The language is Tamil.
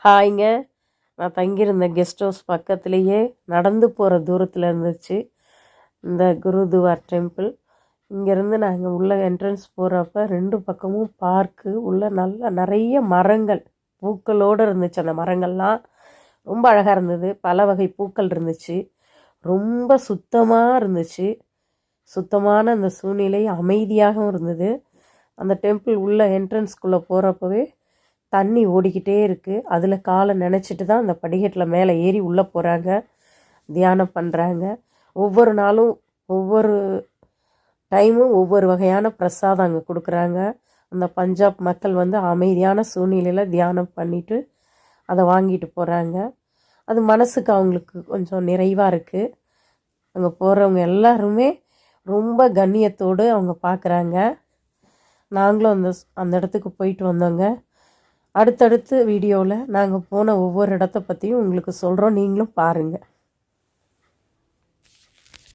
ஹாய்ங்க. நான் தங்கியிருந்த கெஸ்ட் ஹவுஸ் பக்கத்துலேயே நடந்து போகிற தூரத்தில் இருந்துச்சு இந்த குருதுவார் டெம்பிள். இங்கேருந்து நாங்கள் உள்ள என்ட்ரன்ஸ் போகிறப்ப 2 பக்கமும் பார்க்கு உள்ள நிறைய மரங்கள் பூக்களோடு இருந்துச்சு. அந்த மரங்கள்லாம் ரொம்ப அழகாக இருந்தது. பல வகை பூக்கள் இருந்துச்சு. ரொம்ப சுத்தமாக இருந்துச்சு. சுத்தமான அந்த சூழ்நிலை அமைதியாகவும் இருந்தது. அந்த டெம்பிள் உள்ள என்ட்ரன்ஸ்குள்ளே போகிறப்பவே தண்ணி ஓடிக்கிட்டே இருக்குது. அதில் காலை நினச்சிட்டு தான் அந்த படிக்கட்டில் மேலே ஏறி உள்ளே போகிறாங்க, தியானம் பண்ணுறாங்க. ஒவ்வொரு நாளும் ஒவ்வொரு டைமும் ஒவ்வொரு வகையான பிரசாதம் அங்கே கொடுக்குறாங்க. அந்த பஞ்சாப் மக்கள் அமைதியான சூழ்நிலையில் தியானம் பண்ணிவிட்டு அதை வாங்கிட்டு போகிறாங்க. அது மனசுக்கு அவங்களுக்கு கொஞ்சம் நிறைவாக இருக்குது. அங்கே போகிறவங்க எல்லாருமே ரொம்ப கண்ணியத்தோடு அவங்க பார்க்குறாங்க. நாங்களும் அந்த இடத்துக்கு போயிட்டு வந்தோங்க. அடுத்தடுத்து வீடியோவில் நாங்கள் போன ஒவ்வொரு இடத்த பற்றியும் உங்களுக்கு சொல்கிறோம், நீங்களும் பாருங்கள்.